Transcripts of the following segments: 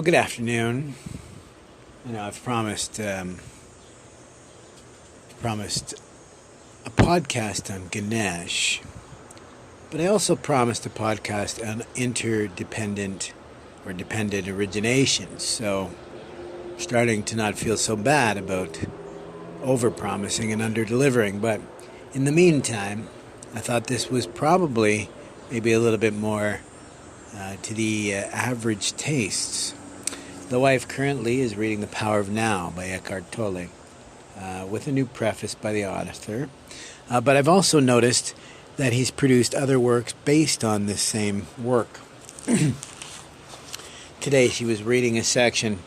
Well, good afternoon. I've promised a podcast on Ganesh, but I also promised a podcast on interdependent or dependent origination. So, I'm starting to not feel so bad about over-promising and under-delivering. But in the meantime, I thought this was probably maybe a little bit more to the average tastes. The wife currently is reading The Power of Now by Eckhart Tolle, with a new preface by the author. But I've also noticed that he's produced other works based on this same work. Today she was reading a section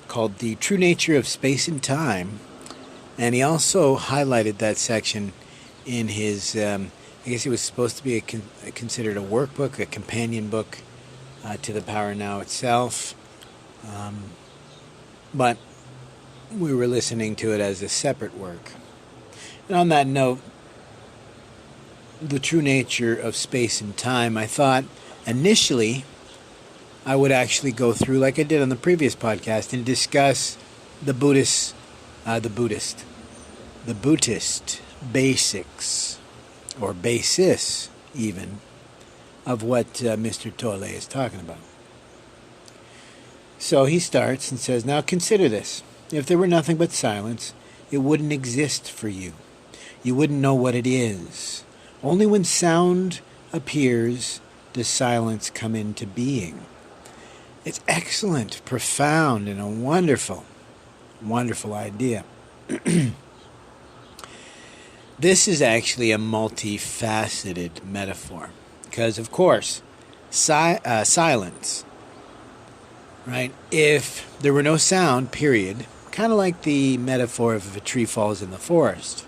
called The True Nature of Space and Time, and he also highlighted that section in his, I guess it was supposed to be considered a workbook, a companion book to The Power of Now itself. But we were listening to it as a separate work. And on that note, the true nature of space and time, I thought initially I would actually go through, like I did on the previous podcast, and discuss the Buddhist basics, or basis even, of what Mr. Tolle is talking about. So he starts and says, now consider this. If there were nothing but silence, it wouldn't exist for you. You wouldn't know what it is. Only when sound appears does silence come into being. It's excellent, profound, and a wonderful, wonderful idea. This is actually a multifaceted metaphor. Because, of course, silence, right? If there were no sound, period, kind of like the metaphor of if a tree falls in the forest.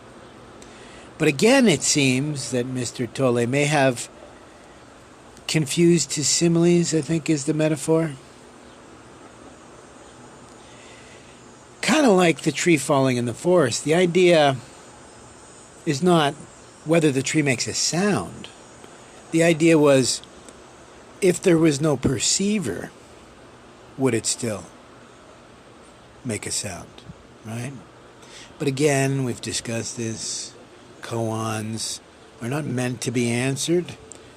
But again, it seems that Mr. Tolle may have confused his similes, I think is the metaphor. Kind of like the tree falling in the forest. The idea is not whether the tree makes a sound. The idea was, if there was no perceiver, would it still make a sound, right? But again, we've discussed this. Koans are not meant to be answered.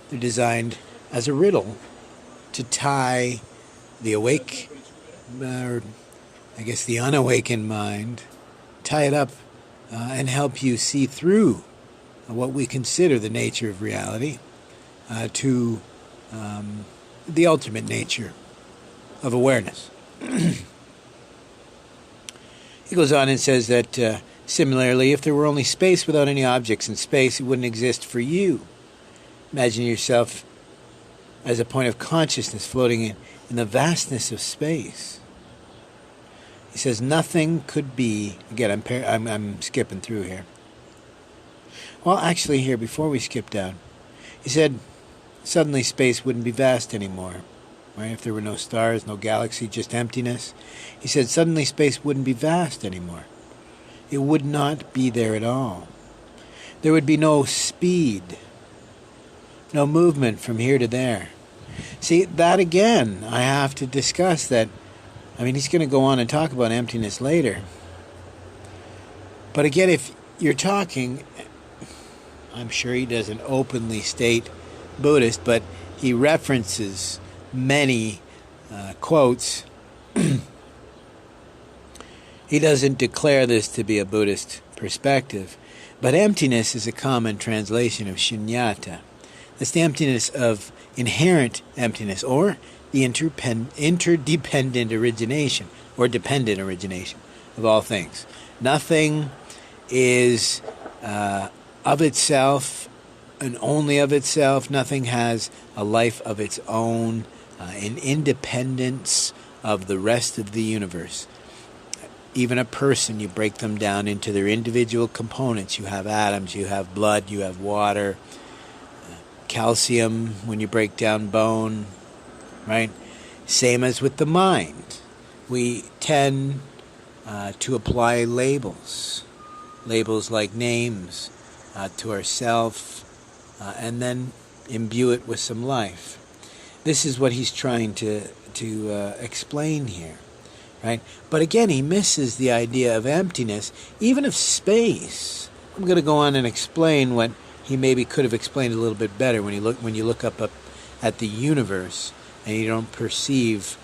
They're designed as a riddle to tie the awake, or I guess the unawakened mind, tie it up and help you see through what we consider the nature of reality to the ultimate nature of awareness. He goes on and says that similarly, if there were only space without any objects in space, it wouldn't exist for you. Imagine yourself as a point of consciousness floating in the vastness of space. He says nothing could be, again, I'm skipping through here. Well, actually here, before we skip down, he said suddenly space wouldn't be vast anymore. Right? If there were no stars, no galaxy, just emptiness. He said suddenly space wouldn't be vast anymore. It would not be there at all. There would be no speed, no movement from here to there. See, that again, I have to discuss that. I mean, he's going to go on and talk about emptiness later. But again, if you're talking, I'm sure he doesn't openly state Buddhist, but he references many quotes. He doesn't declare this to be a Buddhist perspective, but emptiness is a common translation of shunyata. That's the emptiness of inherent emptiness, or the interdependent origination, or dependent origination of all things. Nothing is of itself and only of itself. Nothing has a life of its own, an independence of the rest of the universe. Even a person, you break them down into their individual components. You have atoms, you have blood, you have water, calcium when you break down bone, right? Same as with the mind. We tend to apply labels like names to ourself, and then imbue it with some life. This is what he's trying to explain here, right? But again, he misses the idea of emptiness, even of space. I'm going to go on and explain what he maybe could have explained a little bit better when you look up at the universe and you don't perceive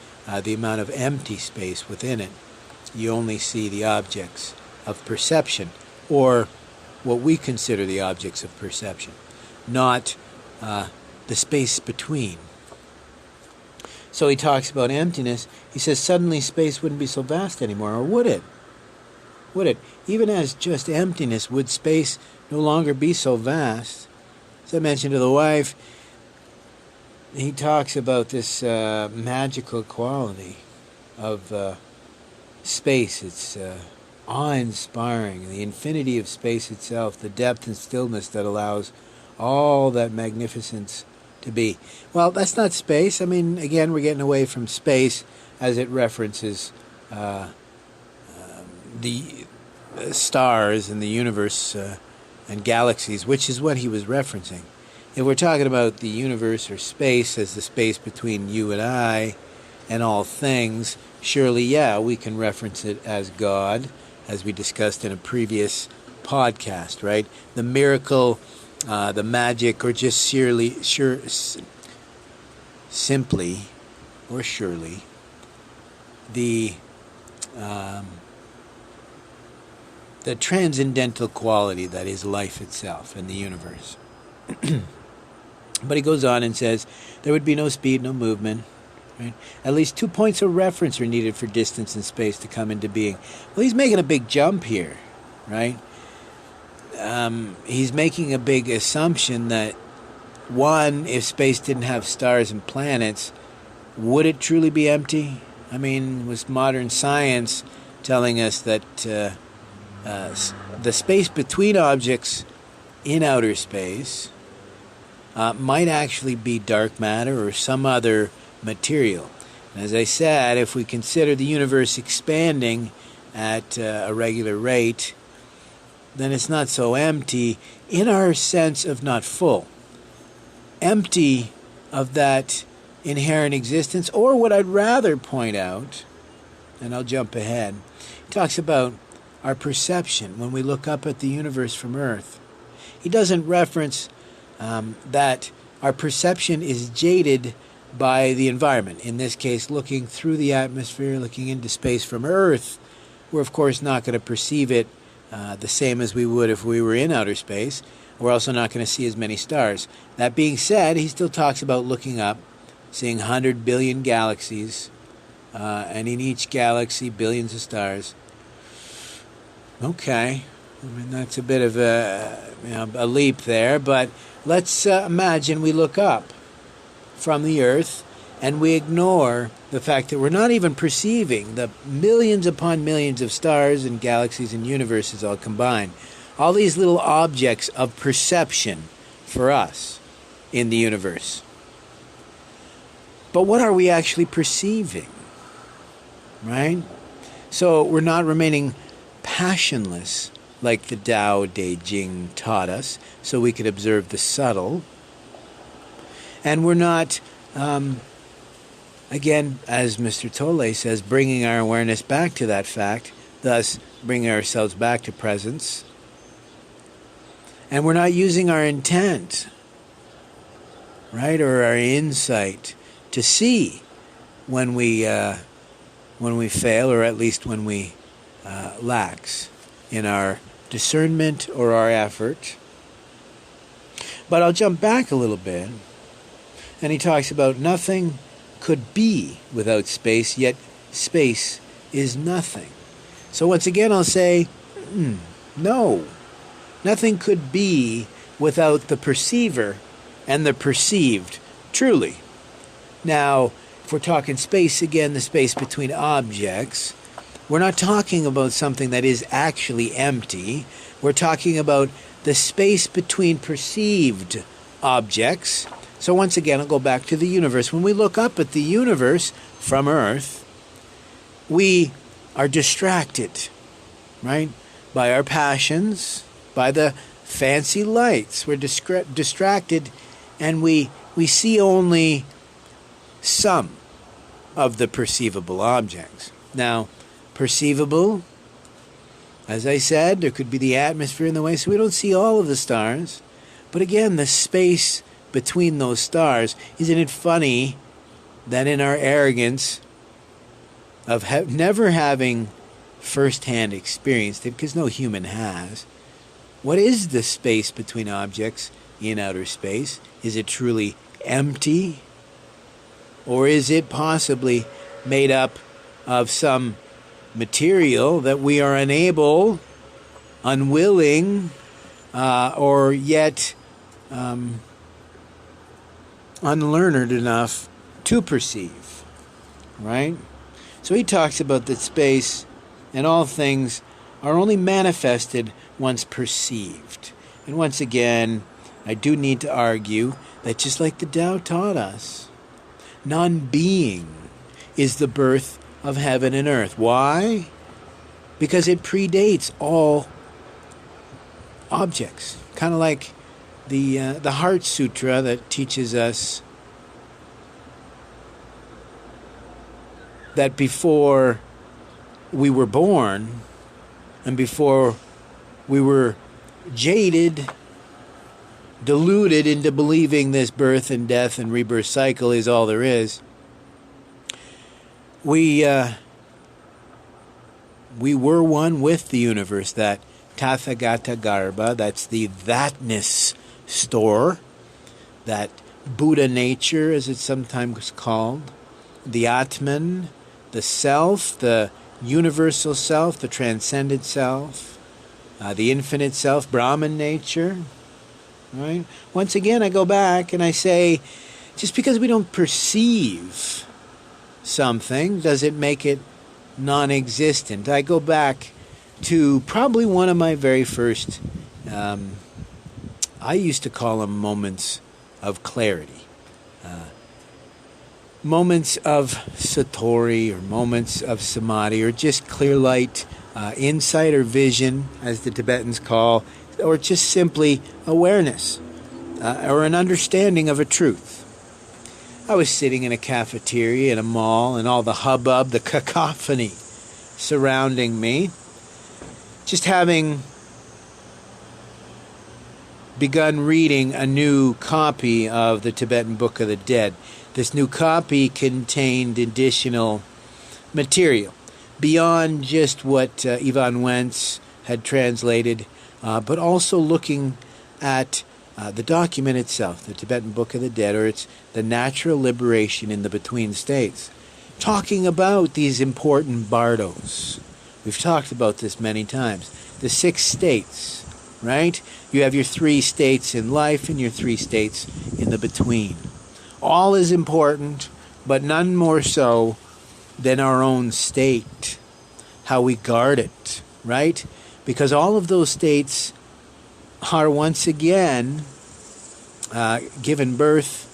the amount of empty space within it. You only see the objects of perception, or what we consider the objects of perception, not the space between. So he talks about emptiness. He says suddenly space wouldn't be so vast anymore, or would it? Would it? Even as just emptiness, would space no longer be so vast? As I mentioned to the wife, he talks about this magical quality of space. It's awe-inspiring, the infinity of space itself, the depth and stillness that allows all that magnificence to be. Well, that's not space. I mean, again, we're getting away from space as it references the stars and the universe and galaxies, which is what he was referencing. If we're talking about the universe or space as the space between you and I and all things, surely, yeah, we can reference it as God, as we discussed in a previous podcast, right? The miracle, the magic, or just simply or surely the transcendental quality that is life itself and the universe. But he goes on and says there would be no speed, no movement. Right? At least 2 points of reference are needed for distance and space to come into being. Well, he's making a big jump here, right? He's making a big assumption that, one, if space didn't have stars and planets, would it truly be empty? I mean, was modern science telling us that the space between objects in outer space might actually be dark matter or some other material. And as I said, if we consider the universe expanding at a regular rate, then it's not so empty in our sense of not full. Empty of that inherent existence, or what I'd rather point out, and I'll jump ahead, he talks about our perception when we look up at the universe from Earth. He doesn't reference that our perception is jaded by the environment. In this case, looking through the atmosphere, looking into space from Earth, we're of course not going to perceive it the same as we would if we were in outer space. We're also not going to see as many stars. That being said, he still talks about looking up, seeing 100 billion galaxies, and in each galaxy, billions of stars. Okay, I mean, that's a bit of a leap there, but let's imagine we look up from the Earth and we ignore the fact that we're not even perceiving the millions upon millions of stars and galaxies and universes all combined. All these little objects of perception for us in the universe. But what are we actually perceiving? Right? So we're not remaining passionless like the Tao Te Ching taught us, so we could observe the subtle. And we're not, again, as Mr. Tolle says, bringing our awareness back to that fact, thus bringing ourselves back to presence. And we're not using our intent, right, or our insight to see when we fail, or at least when we lax in our discernment or our effort. But I'll jump back a little bit, and he talks about nothing could be without space, yet space is nothing. So once again I'll say, no. Nothing could be without the perceiver and the perceived, truly. Now, if we're talking space again, the space between objects, we're not talking about something that is actually empty. We're talking about the space between perceived objects. So once again, I'll go back to the universe. When we look up at the universe from Earth, we are distracted, right, by our passions, by the fancy lights. We're distracted, and we see only some of the perceivable objects. Now, perceivable, as I said, there could be the atmosphere in the way, so we don't see all of the stars. But again, the space between those stars, isn't it funny that in our arrogance of never having first-hand experienced it, because no human has, what is the space between objects in outer space? Is it truly empty? Or is it possibly made up of some material that we are unable, unwilling, or yet unlearned enough to perceive, right? So he talks about that space and all things are only manifested once perceived. And once again, I do need to argue that just like the Tao taught us, non-being is the birth of heaven and earth. Why? Because it predates all objects. Kind of like the Heart Sutra that teaches us that before we were born and before we were jaded, deluded into believing this birth and death and rebirth cycle is all there is, we were one with the universe, that Tathagata Garbha, that's the thatness store, that Buddha nature, as it's sometimes called, the Atman, the self, the universal self, the transcendent self, the infinite self, Brahman nature. Right? Once again, I go back and I say, just because we don't perceive something, does it make it non-existent? I go back to probably one of my very first, I used to call them moments of clarity. Moments of satori, or moments of samadhi, or just clear light, insight or vision, as the Tibetans call, or just simply awareness, or an understanding of a truth. I was sitting in a cafeteria in a mall, and all the hubbub, the cacophony surrounding me, just having begun reading a new copy of the Tibetan Book of the Dead. This new copy contained additional material beyond just what Ivan Wentz had translated, but also looking at the document itself, the Tibetan Book of the Dead, or it's the natural liberation in the between states, talking about these important bardos. We've talked about this many times. The 6 states, right? You have your 3 states in life and your 3 states in the between. All is important, but none more so than our own state, how we guard it, right? Because all of those states are once again given birth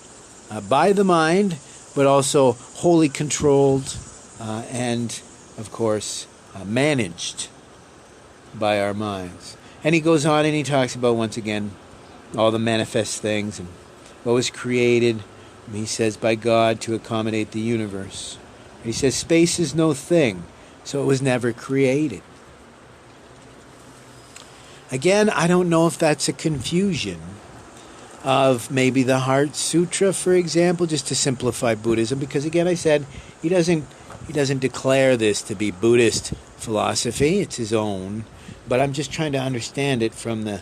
by the mind, but also wholly controlled and, of course, managed by our minds. And he goes on and he talks about, once again, all the manifest things and what was created, he says, by God to accommodate the universe. He says space is no thing, so it was never created. Again, I don't know if that's a confusion of maybe the Heart Sutra, for example, just to simplify Buddhism, because again, I said he doesn't declare this to be Buddhist philosophy, it's his own, but I'm just trying to understand it from the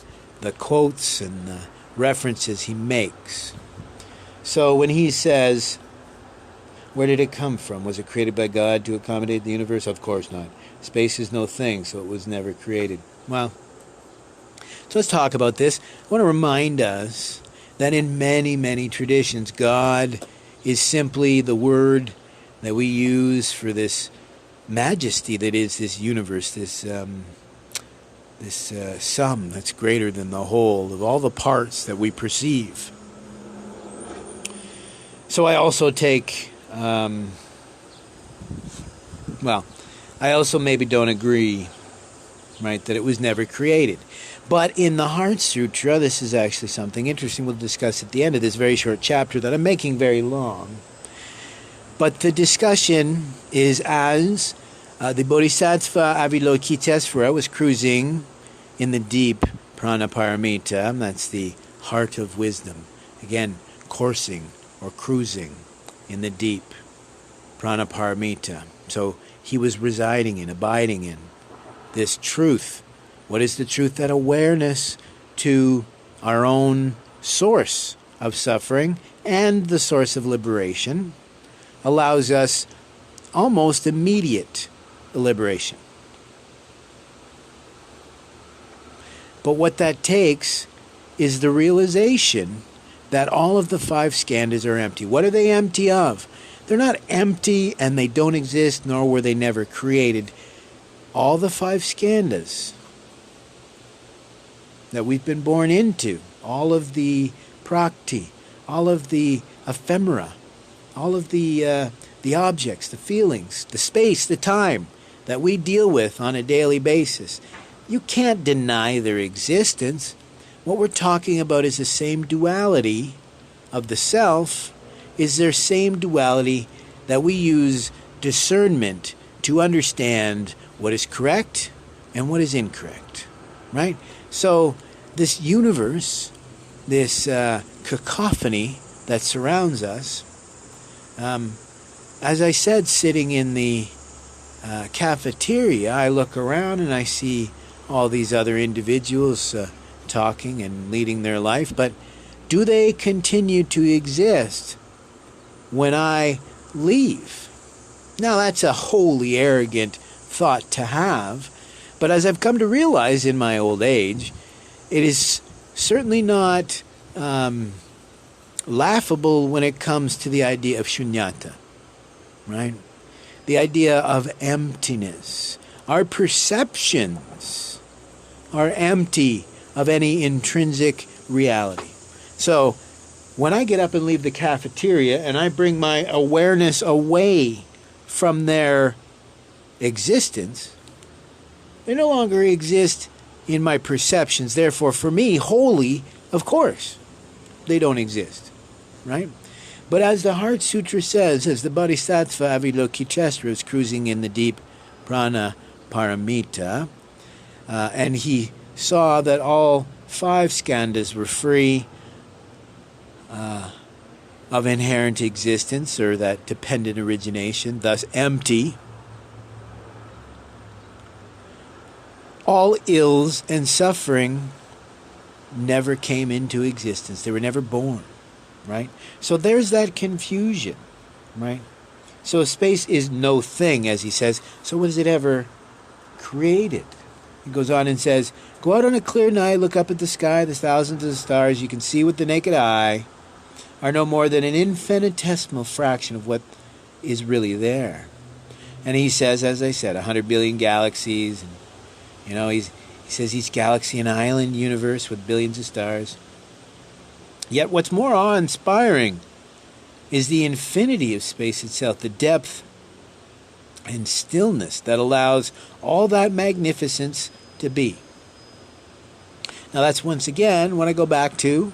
quotes and the references he makes. So when he says, where did it come from? Was it created by God to accommodate the universe? Of course not. Space is no thing, so it was never created. Well, so let's talk about this. I want to remind us that in many, many traditions, God is simply the word that we use for this majesty that is this universe, this sum that's greater than the whole of all the parts that we perceive. So I also take, I also maybe don't agree, right, that it was never created. But in the Heart Sutra, this is actually something interesting we'll discuss at the end of this very short chapter that I'm making very long. But the discussion is as the Bodhisattva Avalokitesvara was cruising in the deep prana-paramita, that's the heart of wisdom. Again, coursing or cruising in the deep prana-paramita. So he was residing in, abiding in this truth. What is the truth? That awareness to our own source of suffering and the source of liberation allows us almost immediate liberation. But what that takes is the realization that all of the 5 skandhas are empty. What are they empty of? They're not empty and they don't exist, nor were they never created. All the 5 skandhas that we've been born into, all of the prakti, all of the ephemera, all of the objects, the feelings, the space, the time that we deal with on a daily basis, you can't deny their existence. What we're talking about is the same duality of the self, is their same duality that we use discernment to understand what is correct and what is incorrect, right? So this universe, this cacophony that surrounds us, as I said, sitting in the cafeteria, I look around and I see all these other individuals talking and leading their life, but do they continue to exist when I leave? Now, that's a wholly arrogant thought to have, but as I've come to realize in my old age, it is certainly not laughable when it comes to the idea of shunyata, right? The idea of emptiness. Our perceptions are empty of any intrinsic reality. So when I get up and leave the cafeteria and I bring my awareness away from their existence, they no longer exist in my perceptions. Therefore, for me, wholly, of course, they don't exist, right? But as the Heart Sutra says, as the Bodhisattva Avalokitesvara is cruising in the deep prana paramita, and he saw that all 5 skandhas were free of inherent existence, or that dependent origination, thus empty. All ills and suffering never came into existence. They were never born, right? So there's that confusion, right? So space is no thing, as he says. So was it ever created? He goes on and says, go out on a clear night, look up at the sky, the thousands of stars you can see with the naked eye are no more than an infinitesimal fraction of what is really there. And he says, as I said, 100 billion galaxies. And, you know, he says each galaxy an island universe with billions of stars. Yet what's more awe-inspiring is the infinity of space itself, the depth and stillness that allows all that magnificence to be. Now that's once again when I go back to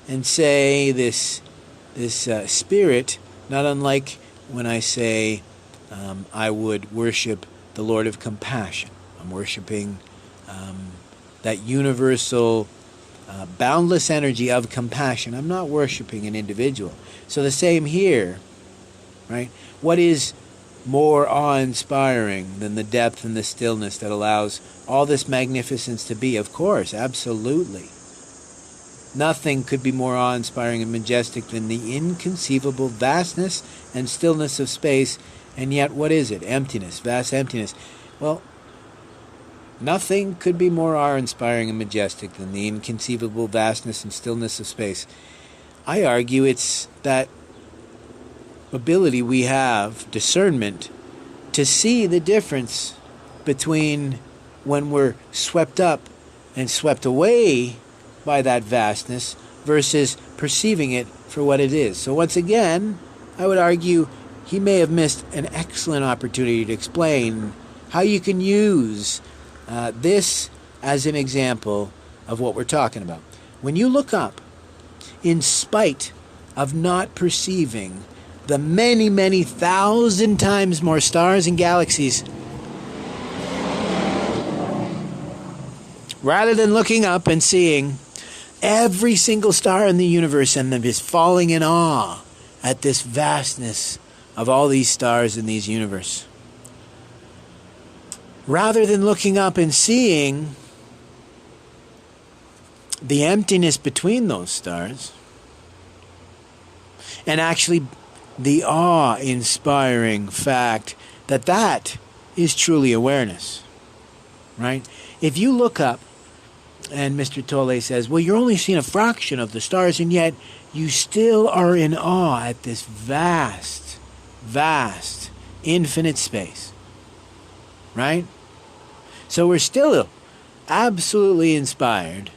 and say this spirit, not unlike when I say I would worship the Lord of Compassion. I'm worshiping that universal boundless energy of compassion. I'm not worshiping an individual. So the same here, right? What is more awe-inspiring than the depth and the stillness that allows all this magnificence to be? Of course, absolutely. Nothing could be more awe-inspiring and majestic than the inconceivable vastness and stillness of space. And yet, what is it? Emptiness, vast emptiness. Well, nothing could be more awe-inspiring and majestic than the inconceivable vastness and stillness of space. I argue it's that ability we have, discernment, to see the difference between when we're swept up and swept away by that vastness versus perceiving it for what it is. So once again, I would argue he may have missed an excellent opportunity to explain how you can use this as an example of what we're talking about. When you look up, in spite of not perceiving the many, many thousand times more stars and galaxies, rather than looking up and seeing every single star in the universe and then just falling in awe at this vastness of all these stars in these universe, rather than looking up and seeing the emptiness between those stars, and actually the awe-inspiring fact that that is truly awareness, right? If you look up, and Mr. Tolle says, well, you're only seeing a fraction of the stars, and yet you still are in awe at this vast, vast, infinite space, right? So we're still absolutely inspired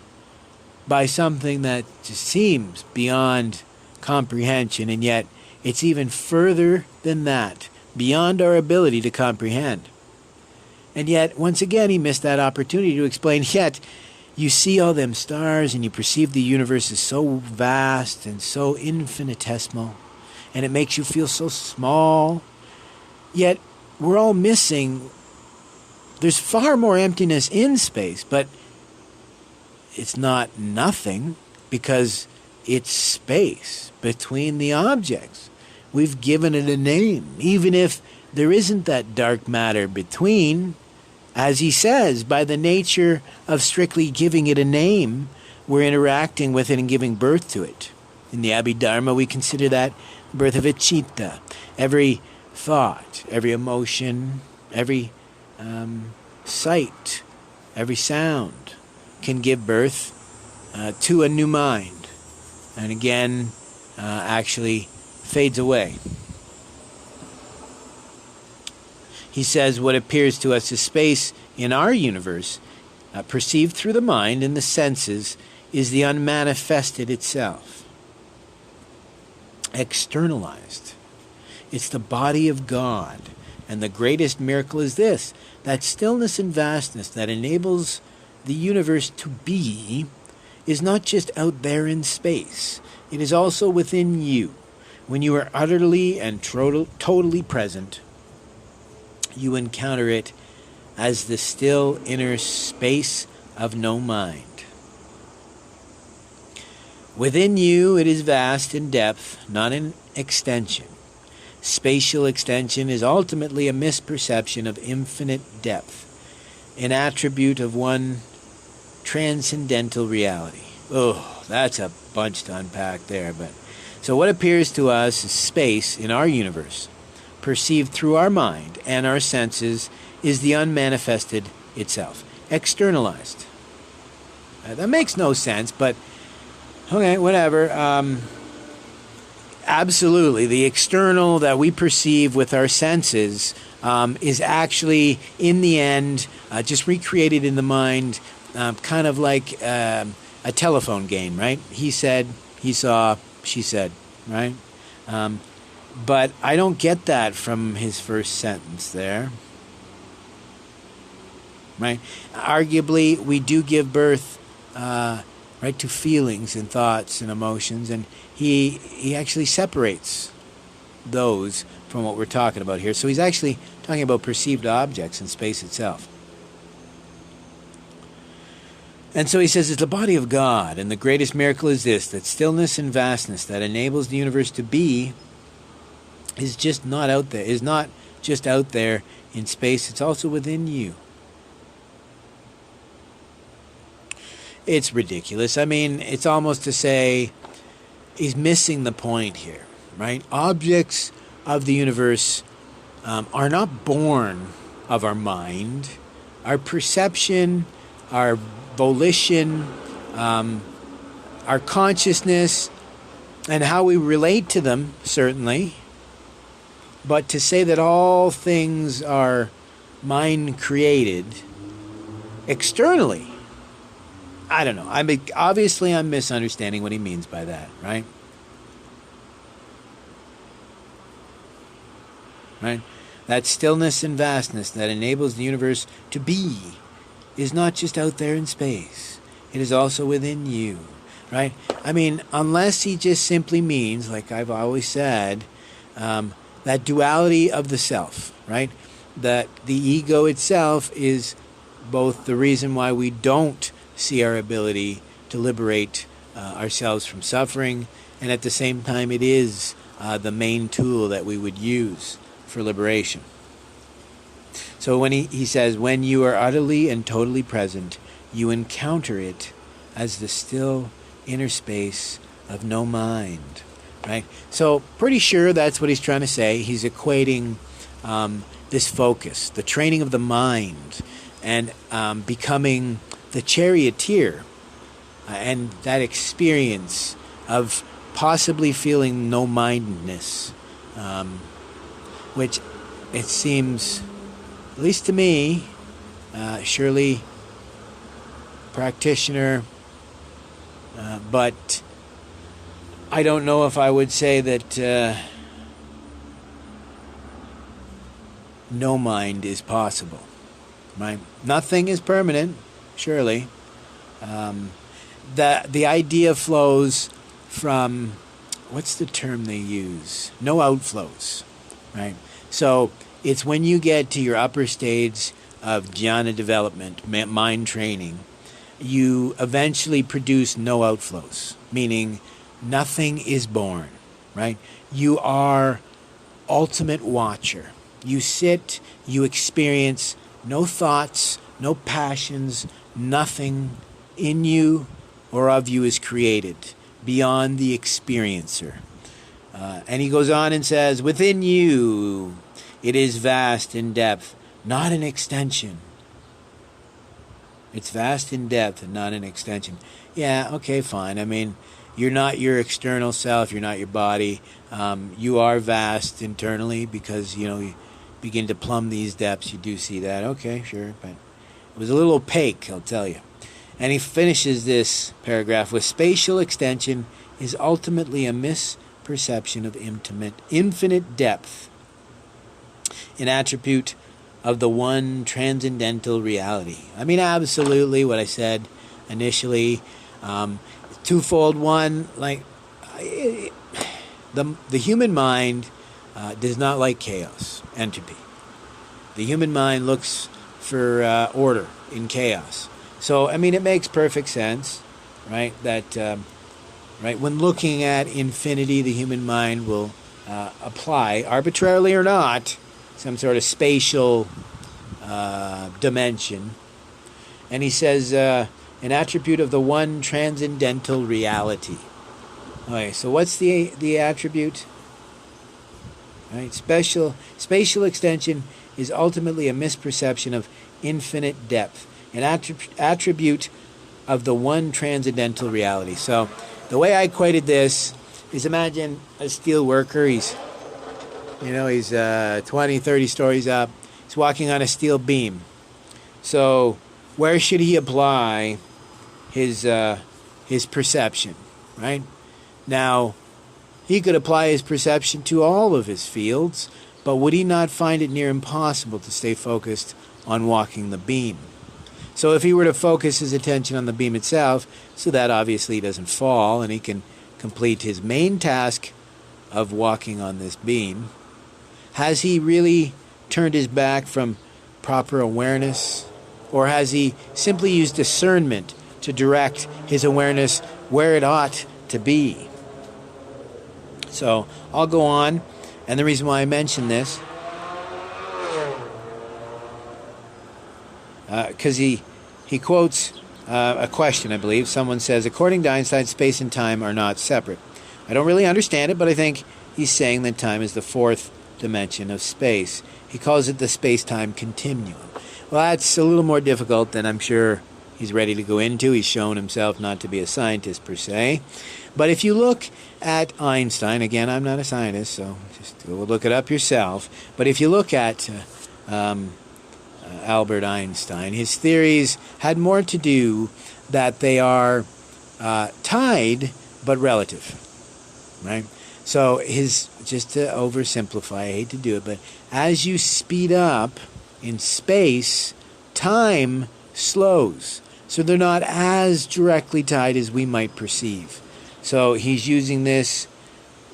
by something that just seems beyond comprehension, and yet it's even further than that, beyond our ability to comprehend. And yet, once again, he missed that opportunity to explain, yet you see all them stars and you perceive the universe as so vast and so infinitesimal, and it makes you feel so small, yet we're all missing. There's far more emptiness in space, but it's not nothing because it's space between the objects. We've given it a name, even if there isn't that dark matter between. As he says, by the nature of strictly giving it a name, we're interacting with it and giving birth to it. In the Abhidharma, we consider that birth of a citta. Every thought, every emotion, every sight, every sound can give birth to a new mind, and again actually fades away. He says what appears to us as space in our universe, perceived through the mind and the senses, is the unmanifested itself, externalized. It's the body of God, and the greatest miracle is this, that stillness and vastness that enables the universe to be is not just out there in space. It is also within you. When you are utterly and totally present, you encounter it as the still inner space of no mind. Within you, it is vast in depth, not in extension. Spatial extension is ultimately a misperception of infinite depth, an attribute of one transcendental reality. Oh, that's a bunch to unpack there. But so what appears to us as space in our universe, perceived through our mind and our senses, is the unmanifested itself, externalized. That makes no sense, but okay, whatever. Absolutely, the external that we perceive with our senses is actually, in the end, just recreated in the mind, kind of like a telephone game, right? He said, he saw, she said, right? But I don't get that from his first sentence there, right? Arguably, we do give birth, right, to feelings and thoughts and emotions, and he actually separates those from what we're talking about here. So he's actually talking about perceived objects in space itself. And so he says it's the body of God, and the greatest miracle is this, that stillness and vastness that enables the universe to be is just not out there, is not just out there in space, it's also within you. It's ridiculous. I mean, it's almost to say he's missing the point here, right? Objects of the universe are not born of our mind. Our perception, our volition, our consciousness, and how we relate to them, certainly. But to say that all things are mind-created externally, I don't know. Obviously, I'm misunderstanding what he means by that, right? Right? That stillness and vastness that enables the universe to be is not just out there in space. It is also within you, right? I mean, unless he just simply means, like I've always said, that duality of the self, right? That the ego itself is both the reason why we don't see our ability to liberate ourselves from suffering, and at the same time it is the main tool that we would use for liberation. So when he says, when you are utterly and totally present, you encounter it as the still inner space of no mind, right? So pretty sure that's what he's trying to say. He's equating this focus, the training of the mind, and becoming the charioteer, and that experience of possibly feeling no-mindedness, which it seems, at least to me, surely practitioner, but I don't know if I would say that no mind is possible, right? Nothing is permanent, surely. The idea flows from, what's the term they use? No outflows, right? So it's when you get to your upper stage of jhana development, mind training, you eventually produce no outflows, meaning nothing is born, right? You are ultimate watcher. You sit, you experience no thoughts, no passions, nothing in you or of you is created beyond the experiencer. And he goes on and says, within you, it is vast in depth, not an extension. It's vast in depth and not an extension. Yeah, okay, fine. I mean, you're not your external self. You're not your body. You are vast internally because, you begin to plumb these depths. You do see that. Okay, sure. But it was a little opaque, I'll tell you. And he finishes this paragraph with, spatial extension is ultimately a misperception of infinite depth, an attribute of the one transcendental reality. I mean, absolutely what I said initially. Twofold. One, like, the human mind does not like chaos, entropy. The human mind looks for order in chaos. So, I mean, it makes perfect sense, right? That, right, when looking at infinity, the human mind will apply, arbitrarily or not, some sort of spatial dimension. And he says, an attribute of the one transcendental reality. Okay, so what's the attribute? Right, spatial extension is ultimately a misperception of infinite depth, an attribute of the one transcendental reality. So the way I equated this is, imagine a steel worker. He's 20, 30 stories up. He's walking on a steel beam. So where should he apply his perception, right? Now, he could apply his perception to all of his fields, but would he not find it near impossible to stay focused on walking the beam? So if he were to focus his attention on the beam itself, so that obviously he doesn't fall and he can complete his main task of walking on this beam, has he really turned his back from proper awareness? Or has he simply used discernment to direct his awareness where it ought to be? So I'll go on, and the reason why I mention this, because he quotes a question, I believe. Someone says, according to Einstein, space and time are not separate. I don't really understand it, but I think he's saying that time is the fourth dimension of space. He calls it the space-time continuum. Well, that's a little more difficult than I'm sure he's ready to go into. He's shown himself not to be a scientist per se. But if you look at Einstein, again, I'm not a scientist, so just go look it up yourself. But if you look at Albert Einstein, his theories had more to do that they are tied but relative, right? So just to oversimplify, I hate to do it, but as you speed up in space, time slows. So they're not as directly tied as we might perceive. So he's using this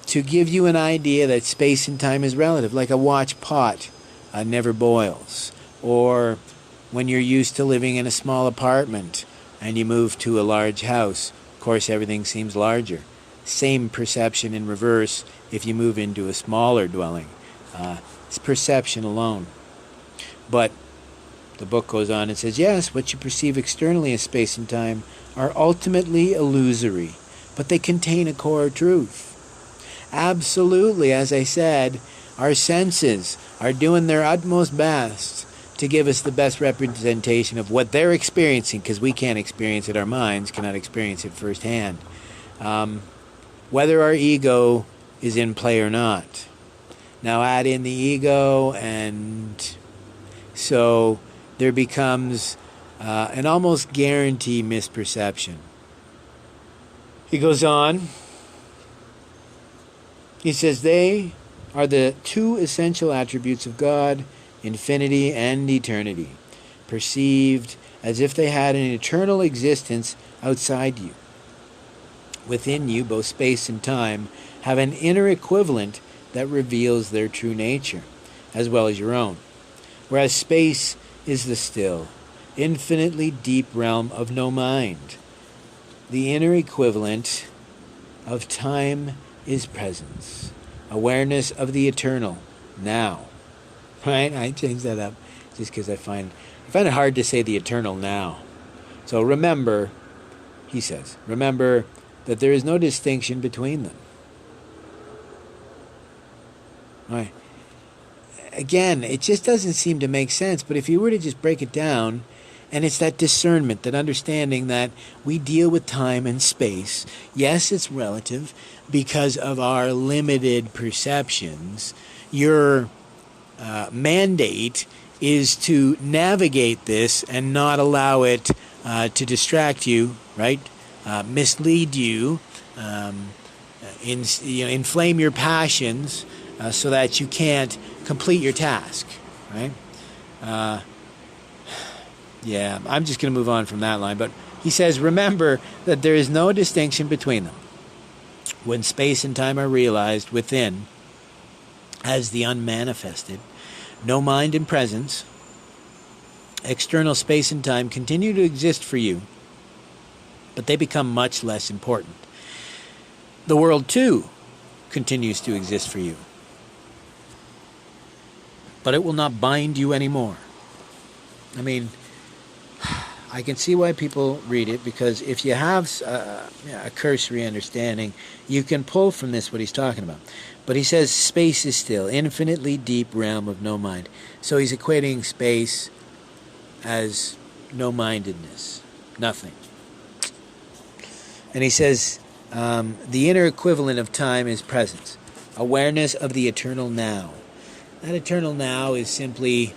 to give you an idea that space and time is relative, like a watch pot never boils, or when you're used to living in a small apartment and you move to a large house, of course everything seems larger. Same perception in reverse if you move into a smaller dwelling. It's perception alone. But the book goes on and says, yes, what you perceive externally as space and time are ultimately illusory, but they contain a core truth. Absolutely, as I said, our senses are doing their utmost best to give us the best representation of what they're experiencing, because we can't experience it, our minds cannot experience it firsthand. Whether our ego is in play or not. Now add in the ego, and so there becomes an almost guaranteed misperception. He goes on. He says, they are the two essential attributes of God, infinity and eternity, perceived as if they had an eternal existence outside you. Within you, both space and time have an inner equivalent that reveals their true nature, as well as your own. Whereas space is the still, infinitely deep realm of no mind. The inner equivalent of time is presence, awareness of the eternal, now. Right? I changed that up just because I find it hard to say the eternal now. So remember, he says, remember that there is no distinction between them. Right. Again, it just doesn't seem to make sense, but if you were to just break it down, and it's that discernment, that understanding that we deal with time and space. Yes, it's relative because of our limited perceptions. Your mandate is to navigate this and not allow it to distract you, right? Mislead you, inflame your passions so that you can't complete your task, right? Yeah, I'm just going to move on from that line. But he says, remember that there is no distinction between them. When space and time are realized within as the unmanifested, no mind and presence, external space and time continue to exist for you, but they become much less important. The world, too, continues to exist for you, but it will not bind you anymore. I mean, I can see why people read it, because if you have a cursory understanding, you can pull from this what he's talking about. But he says space is still, infinitely deep realm of no mind. So he's equating space as no-mindedness, nothing. And he says the inner equivalent of time is presence, awareness of the eternal now. That eternal now is simply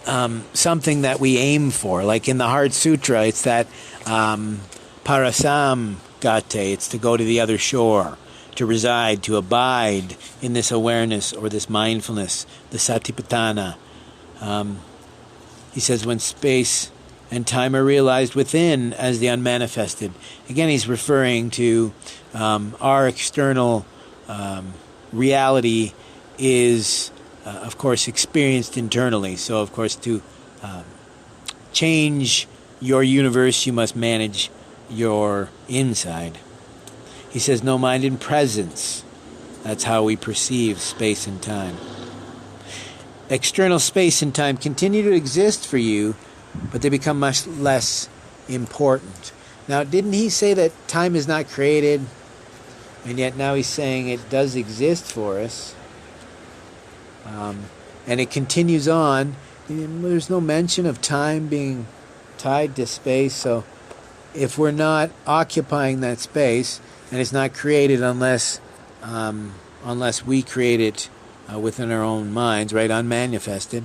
something that we aim for. Like in the Heart Sutra, it's that parasam gate, it's to go to the other shore, to reside, to abide in this awareness or this mindfulness, the satipatthana. He says when space and time are realized within as the unmanifested. Again, he's referring to our external reality is of course, experienced internally. So, of course, to change your universe, you must manage your inside. He says, no mind in presence. That's how we perceive space and time. External space and time continue to exist for you, but they become much less important. Now, didn't he say that time is not created, and yet now he's saying it does exist for us? And it continues on. There's no mention of time being tied to space. So if we're not occupying that space, and it's not created unless we create it within our own minds, right, unmanifested,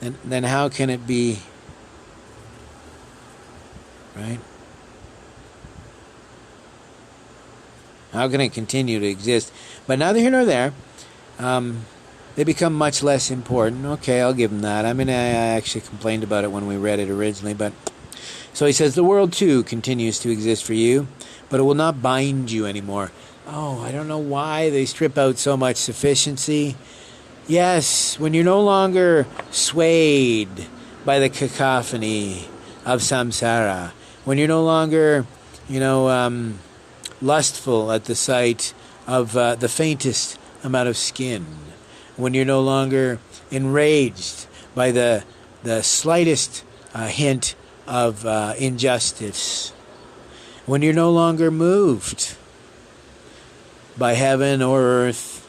then how can it be, right? How can it continue to exist? But neither here nor there. They become much less important. Okay, I'll give him that. I mean, I actually complained about it when we read it originally. But so he says, the world too continues to exist for you, but it will not bind you anymore. I don't know why they strip out so much sufficiency. Yes, when you're no longer swayed by the cacophony of samsara, when you're no longer, lustful at the sight of the faintest amount of skin, when you're no longer enraged by the slightest hint of injustice, when you're no longer moved by heaven or earth,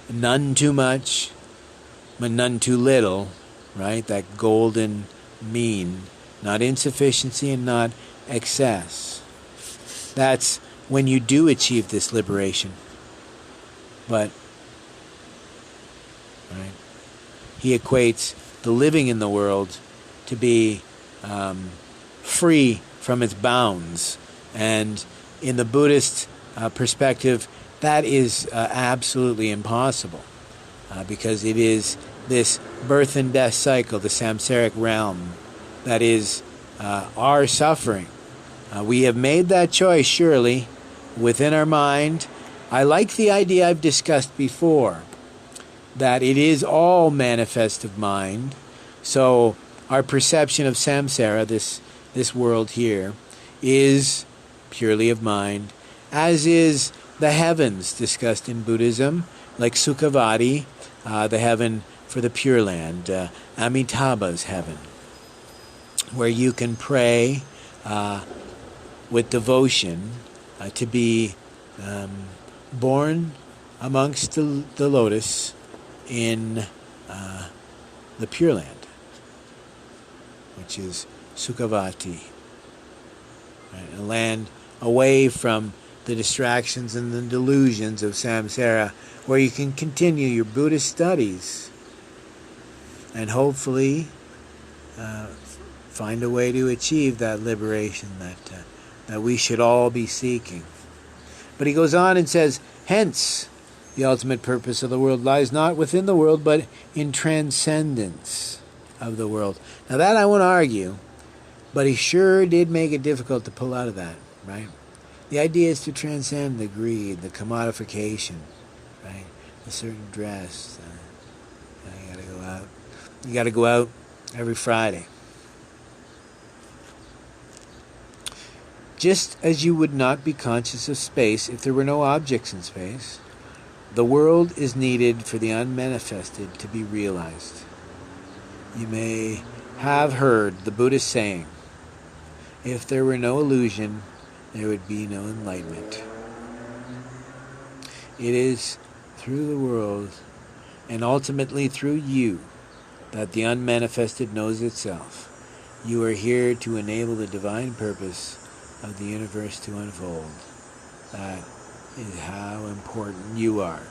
none too much, but none too little, right? That golden mean, not insufficiency and not excess. That's when you do achieve this liberation. But, right, he equates the living in the world to be free from its bounds. And in the Buddhist perspective, that is absolutely impossible because it is this birth and death cycle, the samsaric realm, that is our suffering. We have made that choice, surely, within our mind. I like the idea I've discussed before, that it is all manifest of mind. So our perception of samsara, this world here, is purely of mind, as is the heavens discussed in Buddhism, like Sukhavati, the heaven for the Pure Land, Amitabha's heaven, where you can pray with devotion to be born amongst the lotus in the Pure Land, which is Sukhavati, right? A land away from the distractions and the delusions of samsara, where you can continue your Buddhist studies and hopefully find a way to achieve that liberation that we should all be seeking. But he goes on and says, hence, the ultimate purpose of the world lies not within the world, but in transcendence of the world. Now that I won't argue, but he sure did make it difficult to pull out of that, right? The idea is to transcend the greed, the commodification, right? A certain dress. You gotta go out. You gotta go out every Friday. Just as you would not be conscious of space if there were no objects in space, the world is needed for the unmanifested to be realized. You may have heard the Buddhist saying, if there were no illusion, there would be no enlightenment. It is through the world, and ultimately through you, that the unmanifested knows itself. You are here to enable the divine purpose of the universe to unfold. That is how important you are.